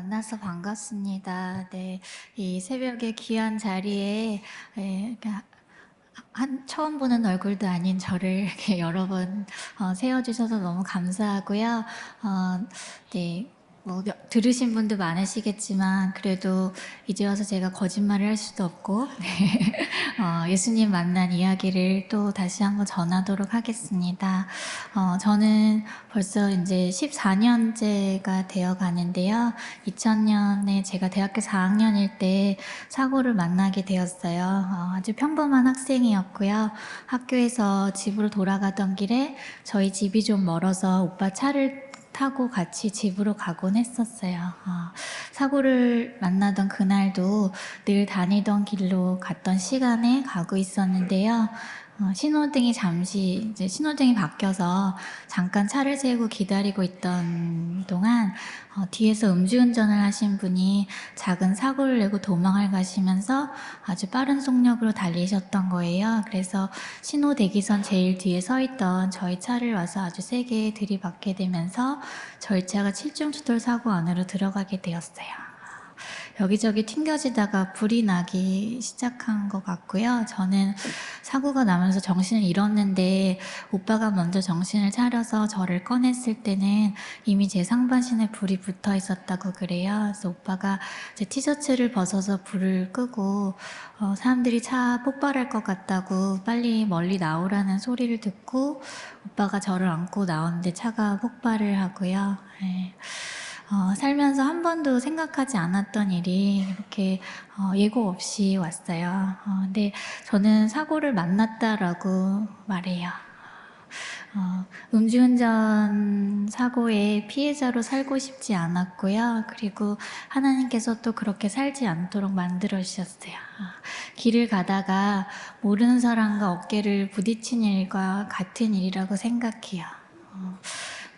만나서 반갑습니다. 네, 이 새벽에 귀한 자리에 처음 보는 얼굴도 아닌 저를 이렇게 여러 번 세워주셔서 너무 감사하고요. 네, 뭐 들으신 분도 많으시겠지만 그래도 이제 와서 제가 거짓말을 할 수도 없고 네, 예수님 만난 이야기를 또 다시 한번 전하도록 하겠습니다. 저는 벌써 이제 14년째가 되어 가는데요. 2000년에 제가 대학교 4학년일 때 사고를 만나게 되었어요. 아주 평범한 학생이었고요. 학교에서 집으로 돌아가던 길에 저희 집이 좀 멀어서 오빠 차를 타고 같이 집으로 가곤 했었어요. 사고를 만나던 그날도 늘 다니던 길로 갔던 시간에 가고 있었는데요. 신호등이 바뀌어서 잠깐 차를 세우고 기다리고 있던 동안 뒤에서 음주운전을 하신 분이 작은 사고를 내고 도망을 가시면서 아주 빠른 속력으로 달리셨던 거예요. 그래서 신호 대기선 제일 뒤에 서 있던 저희 차를 와서 아주 세게 들이받게 되면서 저희 차가 7중 추돌 사고 안으로 들어가게 되었어요. 여기저기 튕겨지다가 불이 나기 시작한 것 같고요. 저는 사고가 나면서 정신을 잃었는데 오빠가 먼저 정신을 차려서 저를 꺼냈을 때는 이미 제 상반신에 불이 붙어 있었다고 그래요. 그래서 오빠가 제 티셔츠를 벗어서 불을 끄고 사람들이 차 폭발할 것 같다고 빨리 멀리 나오라는 소리를 듣고 오빠가 저를 안고 나오는데 차가 폭발을 하고요. 네. 살면서 한 번도 생각하지 않았던 일이 이렇게 예고 없이 왔어요. 근데 저는 사고를 만났다라고 말해요. 음주운전 사고의 피해자로 살고 싶지 않았고요. 그리고 하나님께서 또 그렇게 살지 않도록 만들어 주셨어요. 길을 가다가 모르는 사람과 어깨를 부딪힌 일과 같은 일이라고 생각해요.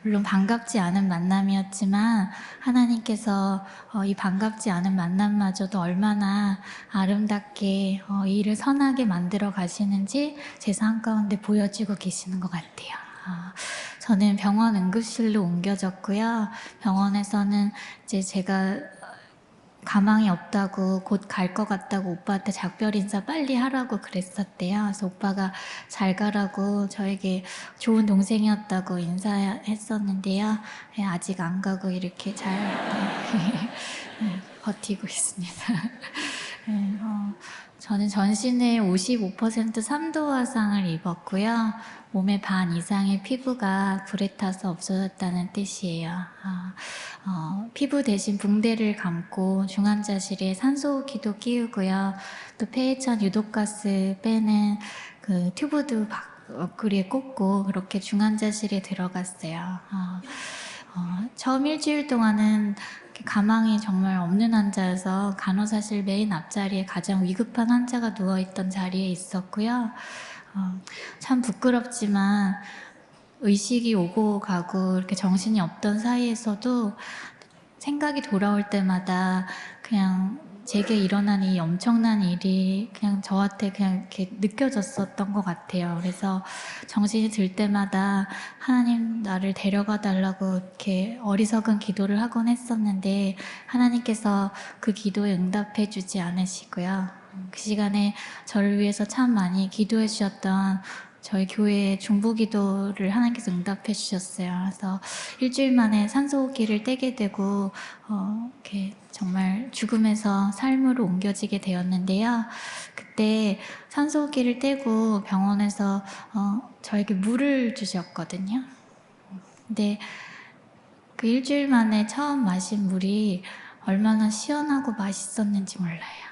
물론 반갑지 않은 만남이었지만 하나님께서 이 반갑지 않은 만남마저도 얼마나 아름답게 이 일을 선하게 만들어 가시는지 제 삶 가운데 보여지고 계시는 것 같아요. 저는 병원 응급실로 옮겨졌고요. 병원에서는 이제 제가 가망이 없다고 곧 갈 것 같다고 오빠한테 작별 인사 빨리 하라고 그랬었대요. 그래서 오빠가 잘 가라고 저에게 좋은 동생이었다고 인사했었는데요. 네, 아직 안 가고 이렇게 잘 네, 버티고 있습니다. 네, 저는 전신에 55% 3도 화상을 입었고요. 몸의 반 이상의 피부가 불에 타서 없어졌다는 뜻이에요. 피부 대신 붕대를 감고 중환자실에 산소호흡기도 끼우고요. 또 폐해천 유독가스 빼는 그 튜브도 옆구리에 꽂고 그렇게 중환자실에 들어갔어요. 처음 일주일 동안은 가망이 정말 없는 환자여서 간호사실 메인 앞자리에 가장 위급한 환자가 누워있던 자리에 있었고요. 참 부끄럽지만 의식이 오고 가고 이렇게 정신이 없던 사이에서도 생각이 돌아올 때마다 그냥 제게 일어난 이 엄청난 일이 그냥 저한테 그냥 이렇게 느껴졌었던 것 같아요. 그래서 정신이 들 때마다 하나님 나를 데려가 달라고 이렇게 어리석은 기도를 하곤 했었는데 하나님께서 그 기도에 응답해 주지 않으시고요. 그 시간에 저를 위해서 참 많이 기도해 주셨던 저희 교회의 중보기도를 하나님께서 응답해 주셨어요. 그래서 일주일 만에 산소호흡기를 떼게 되고 이렇게 정말 죽음에서 삶으로 옮겨지게 되었는데요. 그때 산소호흡기를 떼고 병원에서 저에게 물을 주셨거든요. 근데 그 일주일 만에 처음 마신 물이 얼마나 시원하고 맛있었는지 몰라요.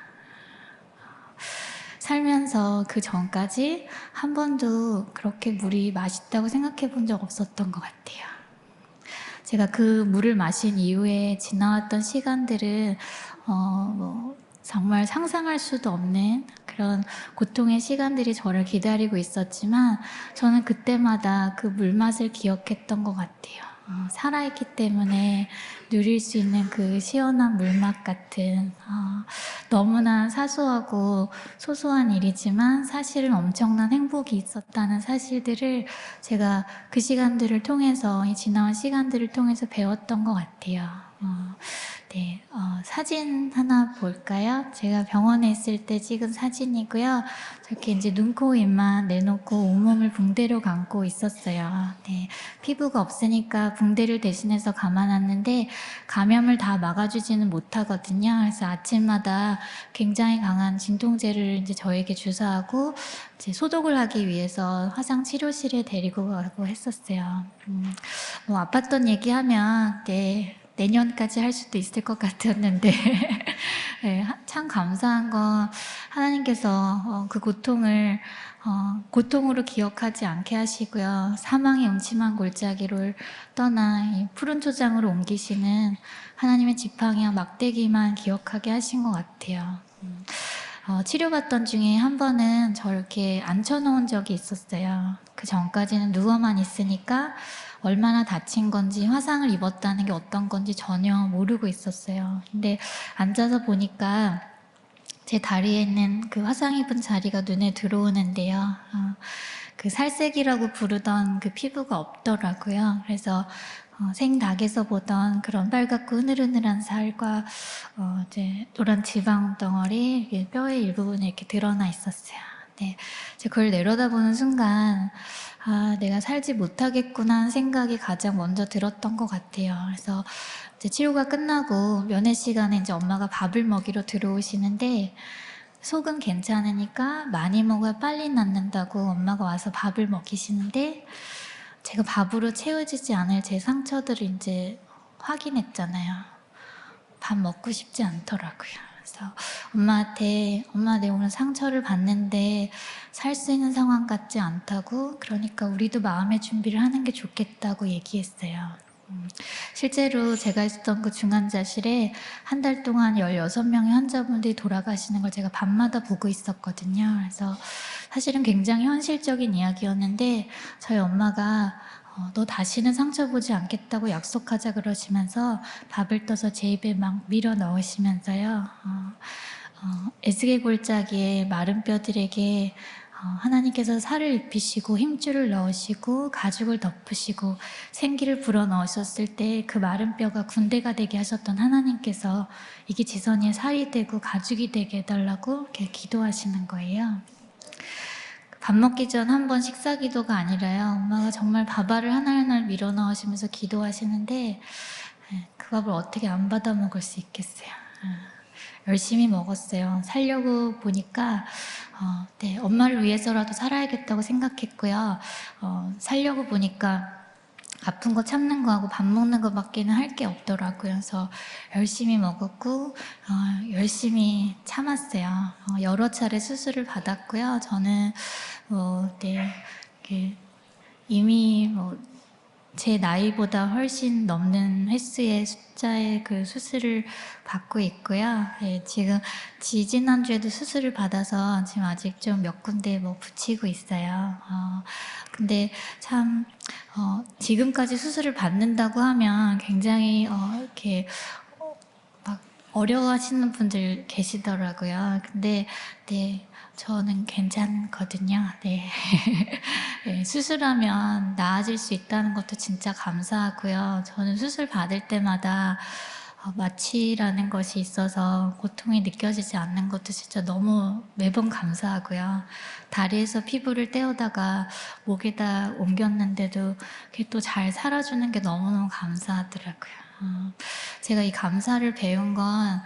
살면서 그 전까지 한 번도 그렇게 물이 맛있다고 생각해 본 적 없었던 것 같아요. 제가 그 물을 마신 이후에 지나왔던 시간들은 정말 상상할 수도 없는 그런 고통의 시간들이 저를 기다리고 있었지만 저는 그때마다 그 물맛을 기억했던 것 같아요. 살아있기 때문에 누릴 수 있는 그 시원한 물맛 같은 너무나 사소하고 소소한 일이지만 사실은 엄청난 행복이 있었다는 사실들을 제가 그 시간들을 통해서 이 지나온 시간들을 통해서 배웠던 것 같아요. 네, 사진 하나 볼까요? 제가 병원에 있을 때 찍은 사진이고요. 저렇게 이제 눈, 코, 입만 내놓고 온몸을 붕대로 감고 있었어요. 네, 피부가 없으니까 붕대를 대신해서 감아놨는데 감염을 다 막아주지는 못하거든요. 그래서 아침마다 굉장히 강한 진통제를 이제 저에게 주사하고 이제 소독을 하기 위해서 화상 치료실에 데리고 가고 했었어요. 뭐 아팠던 얘기하면 네, 내년까지 할 수도 있을 것 같았는데 네, 참 감사한 건 하나님께서 그 고통을 고통으로 기억하지 않게 하시고요. 사망의 음침한 골짜기를 떠나 이 푸른 초장으로 옮기시는 하나님의 지팡이와 막대기만 기억하게 하신 것 같아요. 치료받던 중에 한 번은 저렇게 앉혀놓은 적이 있었어요. 그 전까지는 누워만 있으니까 얼마나 다친 건지 화상을 입었다는 게 어떤 건지 전혀 모르고 있었어요. 근데 앉아서 보니까 제 다리에 있는 그 화상 입은 자리가 눈에 들어오는데요. 그 살색이라고 부르던 그 피부가 없더라고요. 그래서 생닭에서 보던 그런 빨갛고 흐느흐느한 살과 이제 노란 지방 덩어리, 뼈의 일부분에 이렇게 드러나 있었어요. 네, 그걸 내려다보는 순간 내가 살지 못하겠구나 하는 생각이 가장 먼저 들었던 것 같아요. 그래서 이제 치료가 끝나고 면회 시간에 이제 엄마가 밥을 먹이러 들어오시는데 속은 괜찮으니까 많이 먹어야 빨리 낫는다고 엄마가 와서 밥을 먹이시는데 제가 밥으로 채워지지 않을 제 상처들을 이제 확인했잖아요. 밥 먹고 싶지 않더라고요. 그래서 엄마한테 엄마 내가 오늘 상처를 받는데 살 수 있는 상황 같지 않다고 그러니까 우리도 마음의 준비를 하는 게 좋겠다고 얘기했어요. 실제로 제가 있었던 그 중환자실에 한 달 동안 16명의 환자분들이 돌아가시는 걸 제가 밤마다 보고 있었거든요. 그래서 사실은 굉장히 현실적인 이야기였는데 저희 엄마가 너 다시는 상처 보지 않겠다고 약속하자 그러시면서 밥을 떠서 제 입에 막 밀어 넣으시면서요. 에스겔 골짜기에 마른 뼈들에게 하나님께서 살을 입히시고 힘줄을 넣으시고 가죽을 덮으시고 생기를 불어넣으셨을 때 그 마른 뼈가 군대가 되게 하셨던 하나님께서 이게 지선이의 살이 되고 가죽이 되게 해달라고 이렇게 기도하시는 거예요. 밥 먹기 전 한 번 식사 기도가 아니라요. 엄마가 정말 밥알을 하나하나 밀어 넣으시면서 기도하시는데 그 밥을 어떻게 안 받아 먹을 수 있겠어요. 열심히 먹었어요. 살려고 보니까 네, 엄마를 위해서라도 살아야겠다고 생각했고요. 살려고 보니까 아픈 거 참는 거하고 밥 먹는 거밖에는 할 게 없더라고요. 그래서 열심히 먹었고 열심히 참았어요. 여러 차례 수술을 받았고요. 저는 네, 이미 제 나이보다 훨씬 넘는 횟수의 숫자의 그 수술을 받고 있고요. 네, 지금 지난주에도 수술을 받아서 지금 아직 좀 몇 군데 붙이고 있어요. 근데 참 지금까지 수술을 받는다고 하면 굉장히 이렇게 막 어려워하시는 분들 계시더라고요. 근데 네, 저는 괜찮거든요. 네. 네, 수술하면 나아질 수 있다는 것도 진짜 감사하고요. 저는 수술 받을 때마다 마취라는 것이 있어서 고통이 느껴지지 않는 것도 진짜 너무 매번 감사하고요. 다리에서 피부를 떼어다가 목에다 옮겼는데도 그게 또 잘 살아주는 게 너무너무 감사하더라고요. 제가 이 감사를 배운 건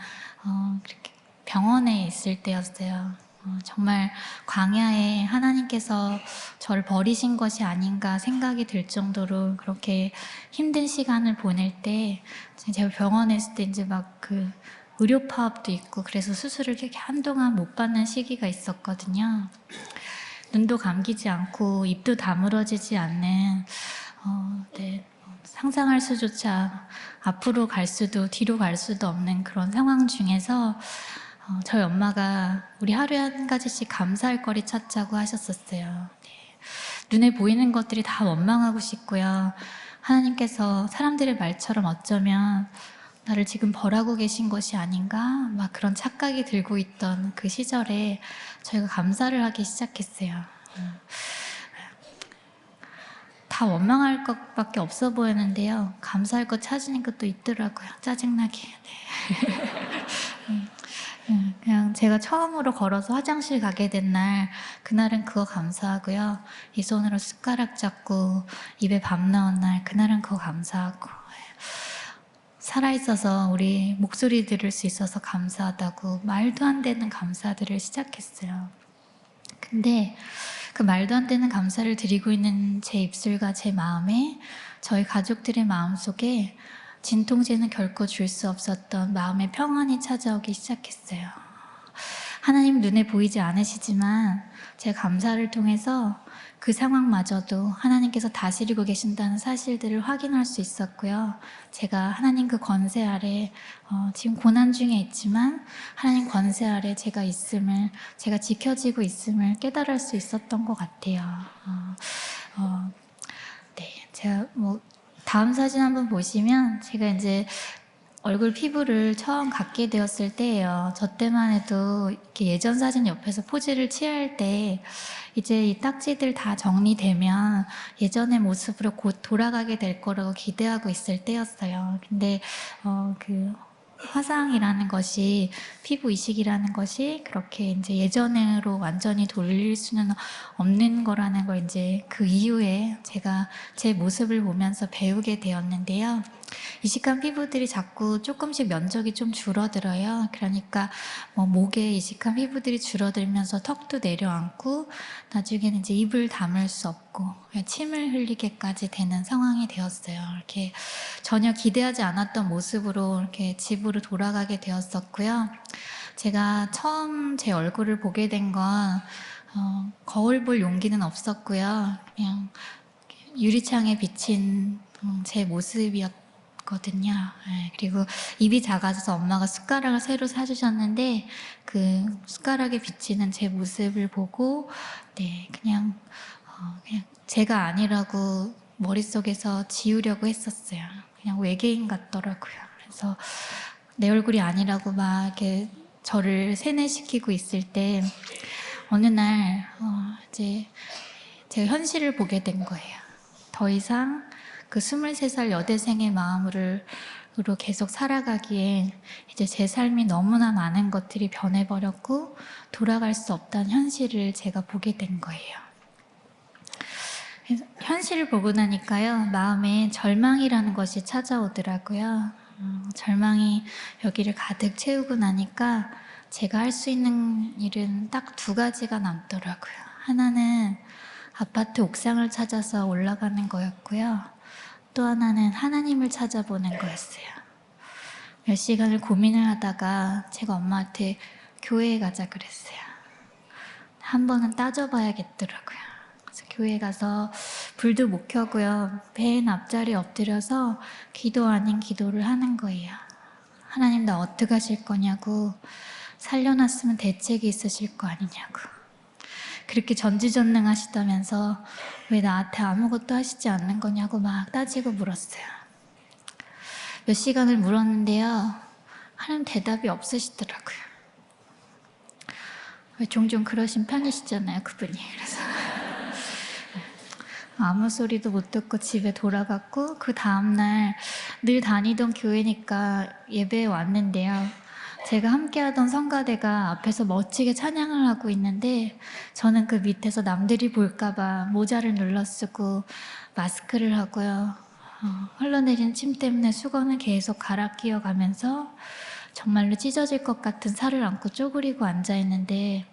그렇게 병원에 있을 때였어요. 정말 광야에 하나님께서 저를 버리신 것이 아닌가 생각이 들 정도로 그렇게 힘든 시간을 보낼 때 제가 병원에 있을 때 이제 막 그 의료 파업도 있고 그래서 수술을 이렇게 한동안 못 받는 시기가 있었거든요. 눈도 감기지 않고 입도 다물어지지 않는 네, 상상할 수조차 앞으로 갈 수도 뒤로 갈 수도 없는 그런 상황 중에서 저희 엄마가 우리 하루에 한 가지씩 감사할 거리 찾자고 하셨었어요. 네. 눈에 보이는 것들이 다 원망하고 싶고요. 하나님께서 사람들의 말처럼 어쩌면 나를 지금 벌하고 계신 것이 아닌가 막 그런 착각이 들고 있던 그 시절에 저희가 감사를 하기 시작했어요. 다 원망할 것밖에 없어 보였는데요. 감사할 것 찾으니까 또 있더라고요. 짜증나게. 네. 제가 처음으로 걸어서 화장실 가게 된 날, 그날은 그거 감사하고요. 이 손으로 숟가락 잡고 입에 밥 넣은 날, 그날은 그거 감사하고, 살아있어서 우리 목소리 들을 수 있어서 감사하다고 말도 안 되는 감사들을 시작했어요. 근데 그 말도 안 되는 감사를 드리고 있는 제 입술과 제 마음에, 저희 가족들의 마음속에 진통제는 결코 줄 수 없었던 마음의 평안이 찾아오기 시작했어요. 하나님 눈에 보이지 않으시지만 제 감사를 통해서 그 상황마저도 하나님께서 다스리고 계신다는 사실들을 확인할 수 있었고요. 제가 하나님 그 권세 아래 지금 고난 중에 있지만 하나님 권세 아래 제가 있음을, 제가 지켜지고 있음을 깨달을 수 있었던 것 같아요. 네, 제가 다음 사진 한번 보시면 제가 이제 얼굴 피부를 처음 갖게 되었을 때예요. 저 때만 해도 이렇게 예전 사진 옆에서 포즈를 취할 때 이제 이 딱지들 다 정리되면 예전의 모습으로 곧 돌아가게 될 거라고 기대하고 있을 때였어요. 근데 그 화상이라는 것이, 피부 이식이라는 것이 그렇게 이제 예전으로 완전히 돌릴 수는 없는 거라는 걸 이제 그 이후에 제가 제 모습을 보면서 배우게 되었는데요. 이식한 피부들이 자꾸 조금씩 면적이 좀 줄어들어요. 그러니까 목에 이식한 피부들이 줄어들면서 턱도 내려앉고 나중에는 이제 입을 다물 수 없고 침을 흘리게까지 되는 상황이 되었어요. 이렇게 전혀 기대하지 않았던 모습으로 이렇게 집으로 돌아가게 되었었고요. 제가 처음 제 얼굴을 보게 된 건 거울 볼 용기는 없었고요. 그냥 유리창에 비친 제 모습이었거든요. 네, 그리고 입이 작아져서 엄마가 숟가락을 새로 사주셨는데 그 숟가락에 비치는 제 모습을 보고 그냥 제가 아니라고 머릿속에서 지우려고 했었어요. 그냥 외계인 같더라고요. 그래서 내 얼굴이 아니라고 막 이렇게 저를 세뇌시키고 있을 때 어느 날 이제 제가 현실을 보게 된 거예요. 더 이상 그 23살 여대생의 마음으로 계속 살아가기엔 이제 제 삶이 너무나 많은 것들이 변해버렸고 돌아갈 수 없다는 현실을 제가 보게 된 거예요. 현실을 보고 나니까요, 마음에 절망이라는 것이 찾아오더라고요. 절망이 여기를 가득 채우고 나니까 제가 할 수 있는 일은 딱 두 가지가 남더라고요. 하나는 아파트 옥상을 찾아서 올라가는 거였고요. 또 하나는 하나님을 찾아보는 거였어요. 몇 시간을 고민을 하다가 제가 엄마한테 교회에 가자 그랬어요. 한 번은 따져봐야겠더라고요. 그래서 교회에 가서 불도 못 켜고요. 맨 앞자리에 엎드려서 기도 아닌 기도를 하는 거예요. 하나님 나 어떻게 하실 거냐고, 살려놨으면 대책이 있으실 거 아니냐고. 그렇게 전지전능하시다면서 왜 나한테 아무것도 하시지 않는 거냐고 막 따지고 물었어요. 몇 시간을 물었는데요. 하나님 대답이 없으시더라고요. 왜 종종 그러신 편이시잖아요, 그분이. 그래서 아무 소리도 못 듣고 집에 돌아갔고, 그 다음날 늘 다니던 교회니까 예배에 왔는데요. 제가 함께하던 성가대가 앞에서 멋지게 찬양을 하고 있는데 저는 그 밑에서 남들이 볼까봐 모자를 눌러 쓰고 마스크를 하고요. 흘러내리는 침 때문에 수건을 계속 갈아 끼워가면서 정말로 찢어질 것 같은 살을 안고 쪼그리고 앉아있는데,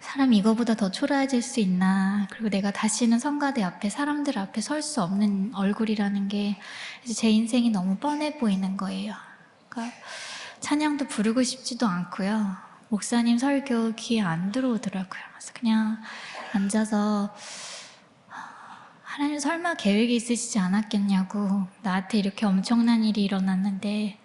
사람이 이거보다 더 초라해질 수 있나, 그리고 내가 다시는 성가대 앞에 사람들 앞에 설 수 없는 얼굴이라는 게 이제 제 인생이 너무 뻔해 보이는 거예요. 그러니까 찬양도 부르고 싶지도 않고요. 목사님 설교 귀에 안 들어오더라고요. 그래서 그냥 앉아서 하나님 설마 계획이 있으시지 않았겠냐고, 나한테 이렇게 엄청난 일이 일어났는데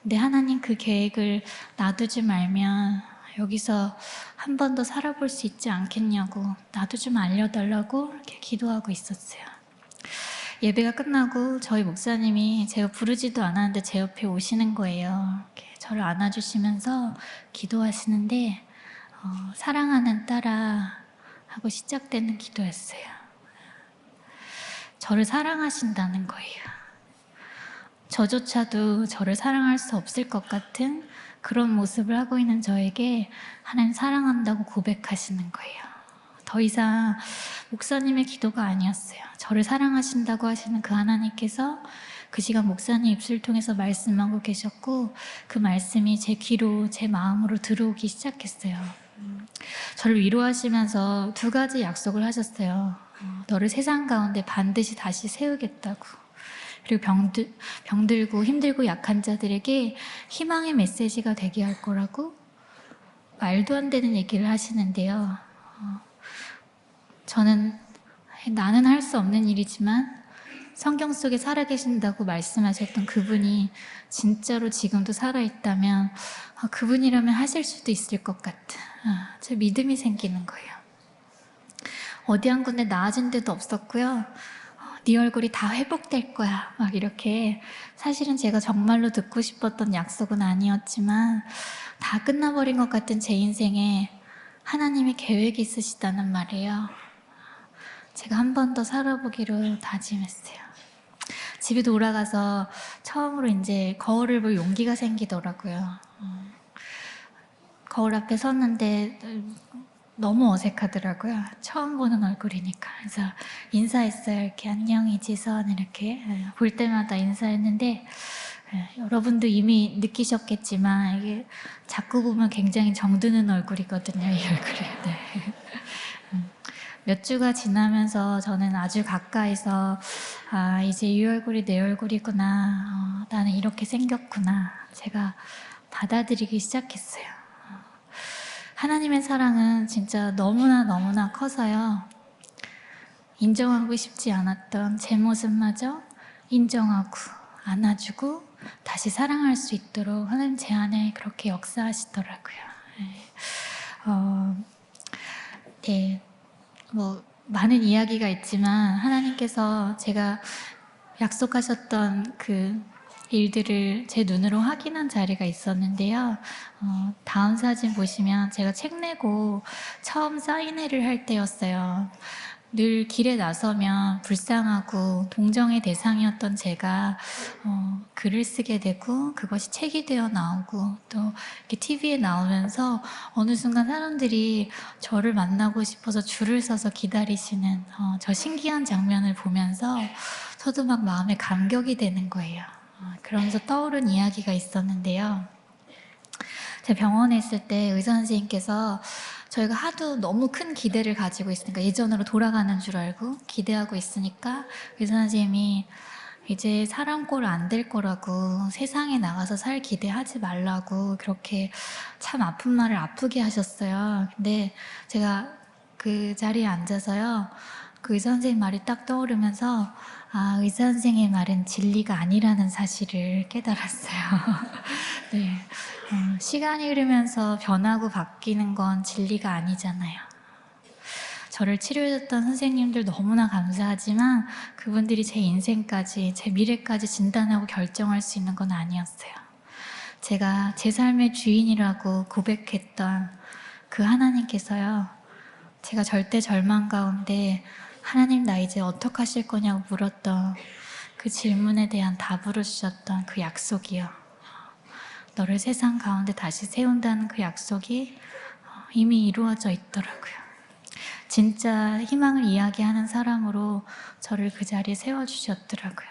근데 하나님 그 계획을 놔두지 말면 여기서 한 번 더 살아볼 수 있지 않겠냐고, 나도 좀 알려달라고 이렇게 기도하고 있었어요. 예배가 끝나고 저희 목사님이 제가 부르지도 않았는데 제 옆에 오시는 거예요. 이렇게 저를 안아주시면서 기도하시는데 사랑하는 딸아 하고 시작되는 기도였어요. 저를 사랑하신다는 거예요. 저조차도 저를 사랑할 수 없을 것 같은 그런 모습을 하고 있는 저에게 하나님 사랑한다고 고백하시는 거예요. 더 이상 목사님의 기도가 아니었어요. 저를 사랑하신다고 하시는 그 하나님께서 그 시간 목사님 입술 통해서 말씀하고 계셨고, 그 말씀이 제 귀로, 제 마음으로 들어오기 시작했어요. 저를 위로하시면서 두 가지 약속을 하셨어요. 너를 세상 가운데 반드시 다시 세우겠다고. 그리고 병들고 힘들고 약한 자들에게 희망의 메시지가 되게 할 거라고, 말도 안 되는 얘기를 하시는데요. 저는 나는 할 수 없는 일이지만 성경 속에 살아계신다고 말씀하셨던 그분이 진짜로 지금도 살아있다면 그분이라면 하실 수도 있을 것 같은 제 믿음이 생기는 거예요. 어디 한 군데 나아진 데도 없었고요. 네 얼굴이 다 회복될 거야 막 이렇게, 사실은 제가 정말로 듣고 싶었던 약속은 아니었지만 다 끝나버린 것 같은 제 인생에 하나님이 계획이 있으시다는 말이에요. 제가 한 번 더 살아보기로 다짐했어요. 집에 돌아가서 처음으로 이제 거울을 볼 용기가 생기더라고요. 거울 앞에 섰는데 너무 어색하더라고요. 처음 보는 얼굴이니까. 그래서 인사했어요. 이렇게 안녕 이지선, 이렇게 볼 때마다 인사했는데, 여러분도 이미 느끼셨겠지만 이게 자꾸 보면 굉장히 정드는 얼굴이거든요. 이 얼굴이. 네. 몇 주가 지나면서 저는 아주 가까이서 이제 이 얼굴이 내 얼굴이구나, 나는 이렇게 생겼구나, 제가 받아들이기 시작했어요. 하나님의 사랑은 진짜 너무나 커서요, 인정하고 싶지 않았던 제 모습마저 인정하고 안아주고 다시 사랑할 수 있도록 하나님 제 안에 그렇게 역사하시더라고요. 네. 많은 이야기가 있지만 하나님께서 제가 약속하셨던 그 일들을 제 눈으로 확인한 자리가 있었는데요. 다음 사진 보시면 제가 책 내고 처음 사인회를 할 때였어요. 늘 길에 나서면 불쌍하고 동정의 대상이었던 제가 글을 쓰게 되고 그것이 책이 되어 나오고 또 이렇게 TV에 나오면서 어느 순간 사람들이 저를 만나고 싶어서 줄을 서서 기다리시는 저 신기한 장면을 보면서 저도 막 마음에 감격이 되는 거예요. 그러면서 떠오른 이야기가 있었는데요. 제가 병원에 있을 때 의사 선생님께서 저희가 하도 너무 큰 기대를 가지고 있으니까, 예전으로 돌아가는 줄 알고 기대하고 있으니까 의사 선생님이 이제 사람 꼴 안 될 거라고, 세상에 나가서 살 기대하지 말라고 그렇게 참 아픈 말을 아프게 하셨어요. 근데 제가 그 자리에 앉아서요, 그 의사 선생님 말이 딱 떠오르면서 의사 선생님의 말은 진리가 아니라는 사실을 깨달았어요. 네. 시간이 흐르면서 변하고 바뀌는 건 진리가 아니잖아요. 저를 치료해줬던 선생님들 너무나 감사하지만 그분들이 제 인생까지, 제 미래까지 진단하고 결정할 수 있는 건 아니었어요. 제가 제 삶의 주인이라고 고백했던 그 하나님께서요, 제가 절대 절망 가운데 하나님 나 이제 어떡하실 거냐고 물었던 그 질문에 대한 답으로 주셨던 그 약속이요, 너를 세상 가운데 다시 세운다는 그 약속이 이미 이루어져 있더라고요. 진짜 희망을 이야기하는 사람으로 저를 그 자리에 세워주셨더라고요.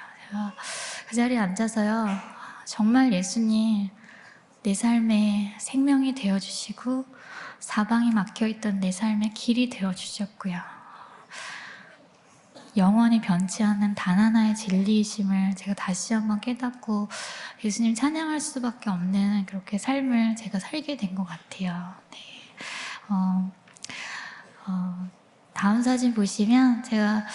그 자리에 앉아서요, 정말 예수님 내 삶의 생명이 되어주시고 사방이 막혀있던 내 삶의 길이 되어주셨고요, 영원히 변치 않는 단 하나의 진리이심을 제가 다시 한번 깨닫고 예수님 찬양할 수밖에 없는 그렇게 삶을 제가 살게 된 것 같아요. 네. 다음 사진 보시면 제가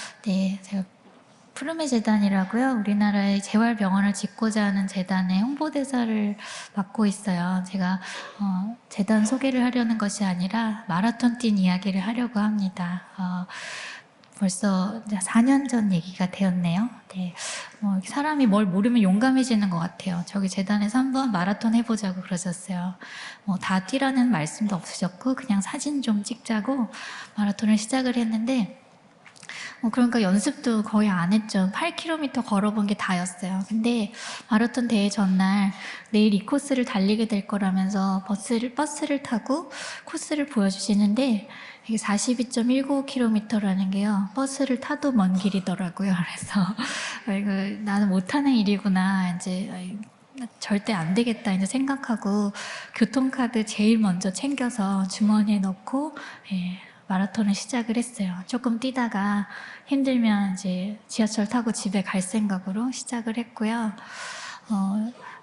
푸르메 재단이라고요, 우리나라의 재활병원을 짓고자 하는 재단의 홍보대사를 맡고 있어요. 제가 재단 소개를 하려는 것이 아니라 마라톤 뛴 이야기를 하려고 합니다. 벌써 4년 전 얘기가 되었네요. 네. 사람이 뭘 모르면 용감해지는 것 같아요. 저기 재단에서 한번 마라톤 해보자고 그러셨어요. 다 뛰라는 말씀도 없으셨고 그냥 사진 좀 찍자고 마라톤을 시작을 했는데, 그러니까 연습도 거의 안 했죠. 8km 걸어본 게 다였어요. 근데 마라톤 대회 전날 내일 이 코스를 달리게 될 거라면서 버스를 타고 코스를 보여주시는데 이게 42.195km라는 게요. 버스를 타도 먼 길이더라고요. 그래서 이거 나는 못하는 일이구나. 이제 절대 안 되겠다 이제 생각하고 교통카드 제일 먼저 챙겨서 주머니에 넣고 마라톤을 시작을 했어요. 조금 뛰다가 힘들면 이제 지하철 타고 집에 갈 생각으로 시작을 했고요.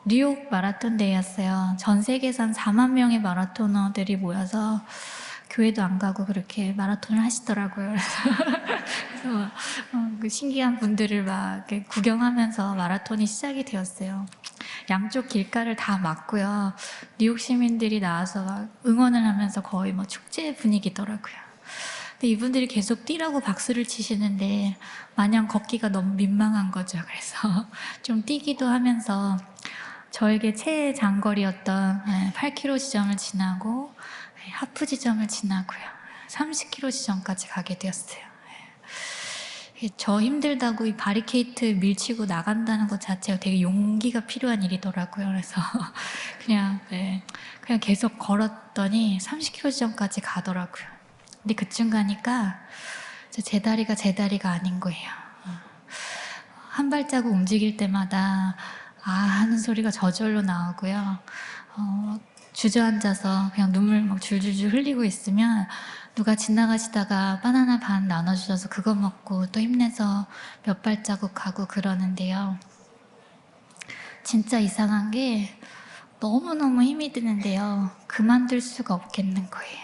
뉴욕 마라톤 대회였어요. 전 세계에서 한 4만 명의 마라토너들이 모여서 교회도 안 가고 그렇게 마라톤을 하시더라고요. 그래서 그 신기한 분들을 막 이렇게 구경하면서 마라톤이 시작이 되었어요. 양쪽 길가를 다 막고요. 뉴욕 시민들이 나와서 막 응원을 하면서 거의 뭐 축제 분위기더라고요. 근데 이분들이 계속 뛰라고 박수를 치시는데 마냥 걷기가 너무 민망한 거죠. 그래서 좀 뛰기도 하면서 저에게 최장거리였던 8km 지점을 지나고 하프 지점을 지나고요. 30km 지점까지 가게 되었어요. 저 힘들다고 이 바리케이트 밀치고 나간다는 것 자체가 되게 용기가 필요한 일이더라고요. 그래서 그냥 계속 걸었더니 30km 지점까지 가더라고요. 근데 그쯤 가니까 제 다리가 아닌 거예요. 한 발자국 움직일 때마다 아 하는 소리가 저절로 나오고요. 주저앉아서 그냥 눈물 막 줄줄줄 흘리고 있으면 누가 지나가시다가 바나나 반 나눠주셔서 그거 먹고 또 힘내서 몇 발자국 가고 그러는데요. 진짜 이상한 게 너무너무 힘이 드는데요. 그만둘 수가 없겠는 거예요.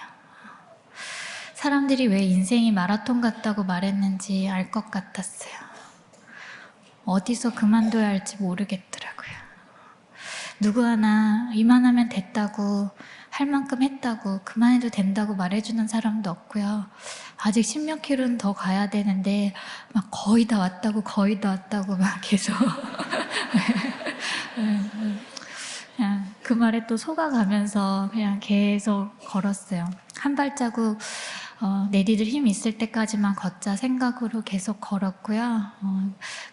사람들이 왜 인생이 마라톤 같다고 말했는지 알 것 같았어요. 어디서 그만둬야 할지 모르겠더라고요. 누구 하나 이만하면 됐다고 할 만큼 했다고 그만해도 된다고 말해주는 사람도 없고요. 아직 10몇 킬로는 더 가야 되는데 막 거의 다 왔다고 막 계속 그냥 그 말에 또 속아가면서 그냥 계속 걸었어요. 한 발자국 내디딜 힘 있을 때까지만 걷자 생각으로 계속 걸었고요.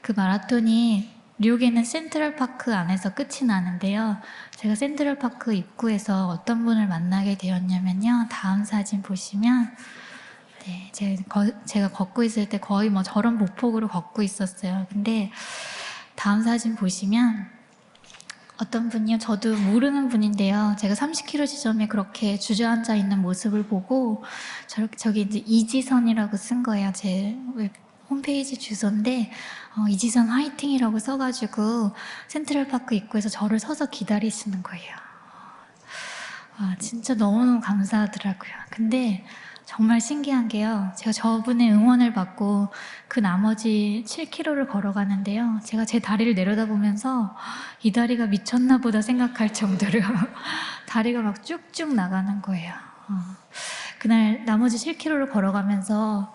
그 마라톤이 뉴욕에는 센트럴파크 안에서 끝이 나는데요. 제가 센트럴파크 입구에서 어떤 분을 만나게 되었냐면요. 다음 사진 보시면 네, 제가 걷고 있을 때 거의 뭐 저런 보폭으로 걷고 있었어요. 근데 다음 사진 보시면 어떤 분이요? 저도 모르는 분인데요. 제가 30km 지점에 그렇게 주저앉아 있는 모습을 보고 저기 이제 이지선이라고 쓴 거예요. 제 홈페이지 주소인데 이지선 화이팅이라고 써가지고 센트럴파크 입구에서 저를 서서 기다리시는 거예요. 진짜 너무너무 감사하더라고요. 근데 정말 신기한 게요. 제가 저분의 응원을 받고 그 나머지 7km를 걸어가는데요. 제가 제 다리를 내려다보면서 이 다리가 미쳤나 보다 생각할 정도로 다리가 막 쭉쭉 나가는 거예요. 그날 나머지 7km를 걸어가면서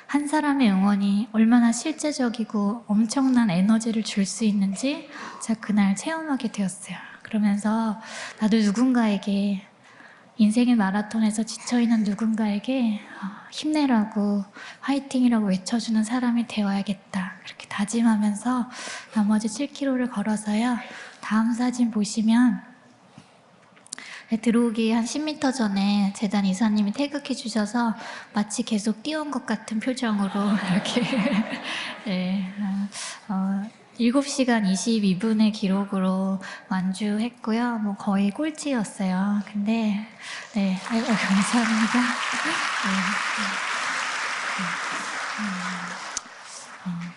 한 사람의 응원이 얼마나 실제적이고 엄청난 에너지를 줄 수 있는지 제가 그날 체험하게 되었어요. 그러면서 나도 누군가에게 인생의 마라톤에서 지쳐있는 누군가에게 힘내라고 화이팅이라고 외쳐주는 사람이 되어야겠다 그렇게 다짐하면서 나머지 7km를 걸어서요. 다음 사진 보시면 들어오기 한 10m 전에 재단 이사님이 태극해 주셔서 마치 계속 뛰어온 것 같은 표정으로 이렇게 네, 7시간 22분의 기록으로 완주했고요. 뭐 거의 꼴찌였어요. 근데 네, 아이고 감사합니다.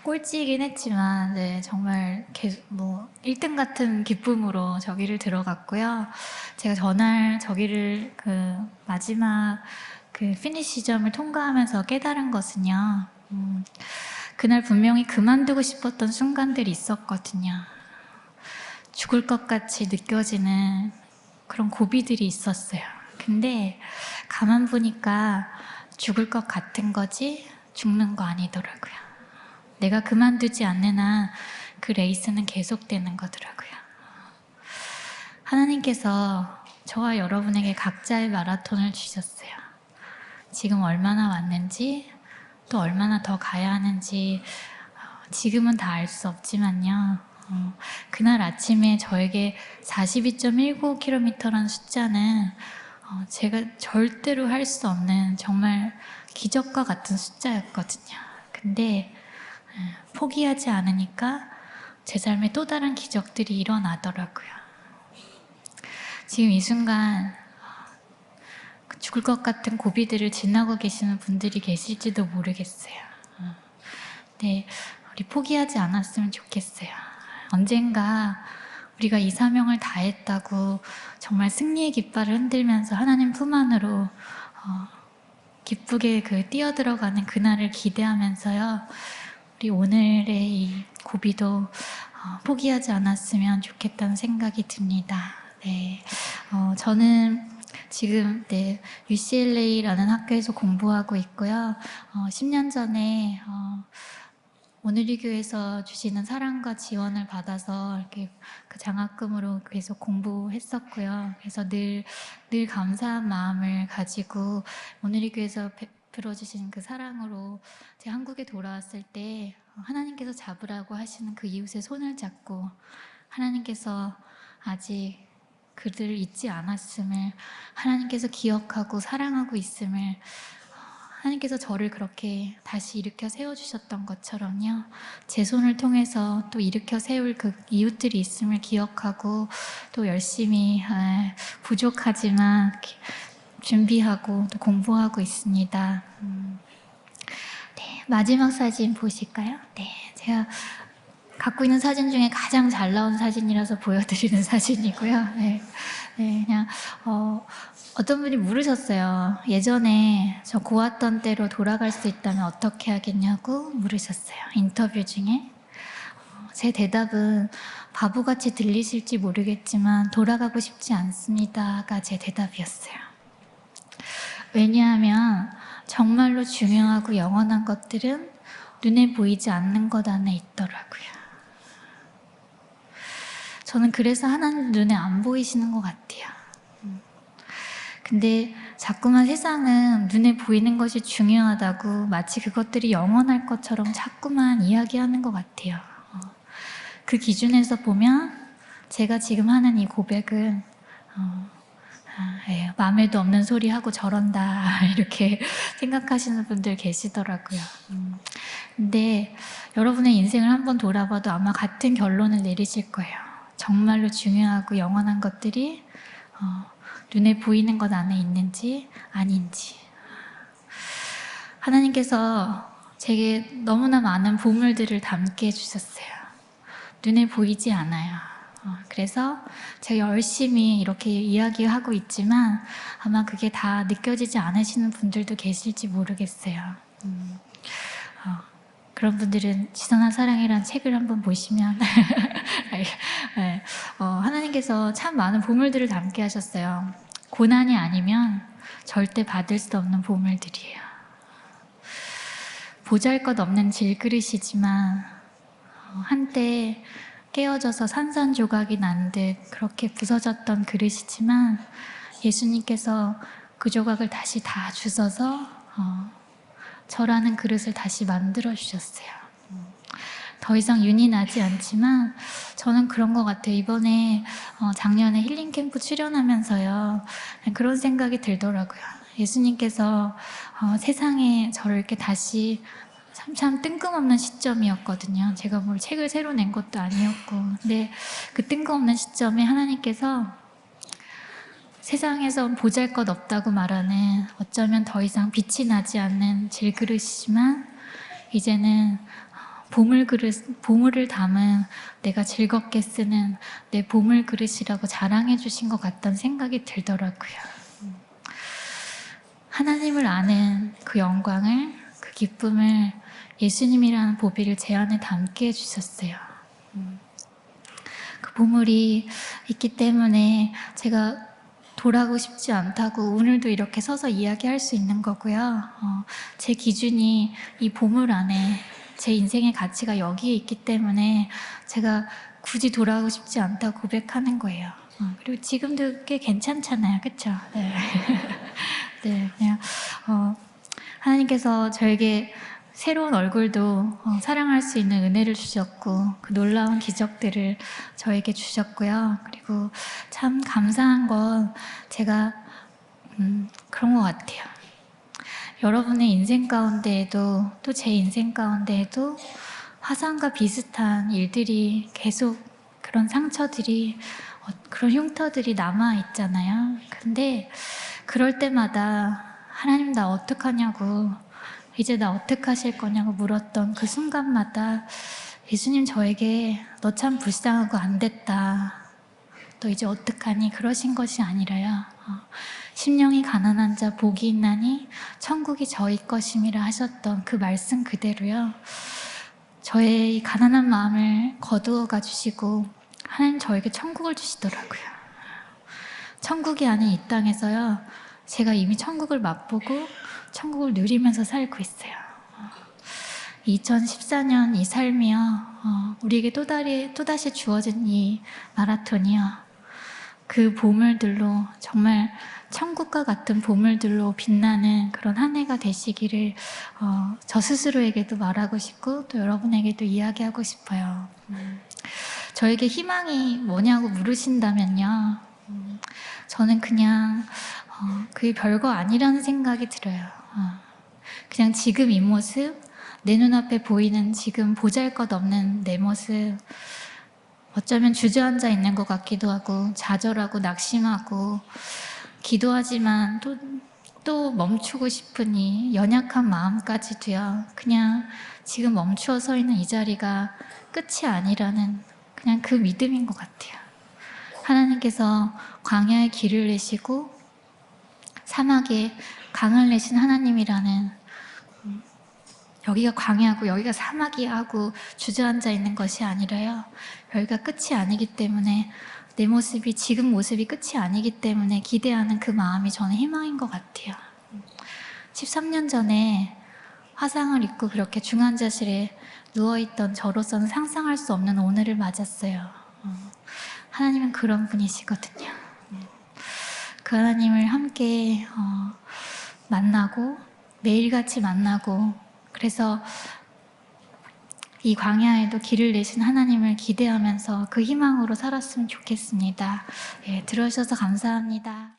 꼴찌이긴 했지만 네, 정말 뭐 1등 같은 기쁨으로 저기를 들어갔고요. 제가 전날 저기를 그 마지막 그 피니시 지점을 통과하면서 깨달은 것은요. 그날 분명히 그만두고 싶었던 순간들이 있었거든요. 죽을 것 같이 느껴지는 그런 고비들이 있었어요. 근데 가만 보니까 죽을 것 같은 거지 죽는 거 아니더라고요. 내가 그만두지 않는 한 그 레이스는 계속되는 거더라고요. 하나님께서 저와 여러분에게 각자의 마라톤을 주셨어요. 지금 얼마나 왔는지 또 얼마나 더 가야 하는지 지금은 다 알 수 없지만요. 그날 아침에 저에게 42.19km라는 숫자는 제가 절대로 할 수 없는 정말 기적과 같은 숫자였거든요. 근데 포기하지 않으니까 제 삶에 또 다른 기적들이 일어나더라고요. 지금 이 순간 죽을 것 같은 고비들을 지나고 계시는 분들이 계실지도 모르겠어요. 네, 우리 포기하지 않았으면 좋겠어요. 언젠가 우리가 이 사명을 다했다고 정말 승리의 깃발을 흔들면서 하나님 품 안으로 기쁘게 뛰어들어가는 그날을 기대하면서요. 우리 오늘의 이 고비도 포기하지 않았으면 좋겠다는 생각이 듭니다. 네, 저는 지금 UCLA라는 학교에서 공부하고 있고요. 10년 전에 오늘이 교회에서 주시는 사랑과 지원을 받아서 이렇게 그 장학금으로 계속 공부했었고요. 그래서 늘 감사한 마음을 가지고 오늘이 교회에서 베풀어 주신 그 사랑으로 제가 한국에 돌아왔을 때 하나님께서 잡으라고 하시는 그 이웃의 손을 잡고 하나님께서 아직 그들을 잊지 않았음을, 하나님께서 기억하고 사랑하고 있음을, 하나님께서 저를 그렇게 다시 일으켜 세워주셨던 것처럼요, 제 손을 통해서 또 일으켜 세울 그 이웃들이 있음을 기억하고 또 열심히 부족하지만 준비하고 또 공부하고 있습니다. 네, 마지막 사진 보실까요? 네, 제가 갖고 있는 사진 중에 가장 잘 나온 사진이라서 보여드리는 사진이고요. 네, 그냥 어떤 분이 물으셨어요. 예전에 저 고았던 때로 돌아갈 수 있다면 어떻게 하겠냐고 물으셨어요. 인터뷰 중에. 제 대답은 바보같이 들리실지 모르겠지만 돌아가고 싶지 않습니다가 제 대답이었어요. 왜냐하면 정말로 중요하고 영원한 것들은 눈에 보이지 않는 것 안에 있더라고요. 저는 그래서 하나님 눈에 안 보이시는 것 같아요. 근데 자꾸만 세상은 눈에 보이는 것이 중요하다고 마치 그것들이 영원할 것처럼 자꾸만 이야기하는 것 같아요. 그 기준에서 보면 제가 지금 하는 이 고백은 마음에도 없는 소리 하고 저런다 이렇게 생각하시는 분들 계시더라고요. 근데 여러분의 인생을 한번 돌아봐도 아마 같은 결론을 내리실 거예요. 정말로 중요하고 영원한 것들이 눈에 보이는 것 안에 있는지 아닌지. 하나님께서 제게 너무나 많은 보물들을 담게 해주셨어요. 눈에 보이지 않아요. 그래서 제가 열심히 이렇게 이야기하고 있지만 아마 그게 다 느껴지지 않으시는 분들도 계실지 모르겠어요. 그런 분들은 지선한 사랑이라는 책을 한번 보시면 네, 하나님께서 참 많은 보물들을 담게 하셨어요. 고난이 아니면 절대 받을 수 없는 보물들이에요. 보잘것없는 질그릇이지만 한때 깨어져서 산산조각이 난 듯 그렇게 부서졌던 그릇이지만 예수님께서 그 조각을 다시 다 주셔서 저라는 그릇을 다시 만들어 주셨어요. 더 이상 윤이 나지 않지만 저는 그런 것 같아요. 이번에 작년에 힐링 캠프 출연하면서요, 그런 생각이 들더라고요. 예수님께서 세상에 저를 이렇게 다시 참 뜬금없는 시점이었거든요. 제가 뭘 책을 새로 낸 것도 아니었고, 근데 그 뜬금없는 시점에 하나님께서 세상에서 보잘것없다고 말하는, 어쩌면 더 이상 빛이 나지 않는 질그릇이지만 이제는 보물을 담은 내가 즐겁게 쓰는 내 보물 그릇이라고 자랑해 주신 것 같다는 생각이 들더라고요. 하나님을 아는 그 영광을, 그 기쁨을 예수님이라는 보배를 제 안에 담게 해주셨어요. 그 보물이 있기 때문에 제가 돌아가고 싶지 않다고 오늘도 이렇게 서서 이야기할 수 있는 거고요. 제 기준이 이 보물 안에, 제 인생의 가치가 여기에 있기 때문에 제가 굳이 돌아가고 싶지 않다고 고백하는 거예요. 그리고 지금도 꽤 괜찮잖아요. 그쵸? 네. 네, 그냥 하나님께서 저에게 새로운 얼굴도 사랑할 수 있는 은혜를 주셨고 그 놀라운 기적들을 저에게 주셨고요. 그리고 참 감사한 건 제가 그런 것 같아요. 여러분의 인생 가운데에도 또 제 인생 가운데에도 화상과 비슷한 일들이 계속 그런 상처들이 그런 흉터들이 남아있잖아요. 근데 그럴 때마다 하나님 나 어떡하냐고 이제 나 어떡하실 거냐고 물었던 그 순간마다 예수님 저에게 너 참 불쌍하고 안 됐다. 너 이제 어떡하니? 그러신 것이 아니라요. 심령이 가난한 자 복이 있나니 천국이 저희 것임이라 하셨던 그 말씀 그대로요. 저의 이 가난한 마음을 거두어가 주시고 하나님 저에게 천국을 주시더라고요. 천국이 아닌 이 땅에서요. 제가 이미 천국을 맛보고 천국을 누리면서 살고 있어요. 2014년 이 삶이요. 우리에게 또다시 주어진 이 마라톤이요. 그 보물들로 정말 천국과 같은 보물들로 빛나는 그런 한 해가 되시기를 저 스스로에게도 말하고 싶고 또 여러분에게도 이야기하고 싶어요. 저에게 희망이 뭐냐고 물으신다면요. 저는 그냥 그게 별거 아니라는 생각이 들어요. 그냥 지금 이 모습, 내 눈앞에 보이는 지금 보잘것없는 내 모습, 어쩌면 주저앉아 있는 것 같기도 하고 좌절하고 낙심하고 기도하지만 또 멈추고 싶으니 연약한 마음까지도요. 그냥 지금 멈추어 서 있는 이 자리가 끝이 아니라는 그냥 그 믿음인 것 같아요. 하나님께서 광야에 길을 내시고 사막에 강을 내신 하나님이라는 여기가 광야고 여기가 사막이야 하고 주저앉아 있는 것이 아니라요. 여기가 끝이 아니기 때문에 내 모습이 지금 모습이 끝이 아니기 때문에 기대하는 그 마음이 저는 희망인 것 같아요. 13년 전에 화상을 입고 그렇게 중환자실에 누워있던 저로서는 상상할 수 없는 오늘을 맞았어요. 하나님은 그런 분이시거든요. 그 하나님을 함께 만나고 매일같이 만나고 그래서 이 광야에도 길을 내신 하나님을 기대하면서 그 희망으로 살았으면 좋겠습니다. 예, 들어주셔서 감사합니다.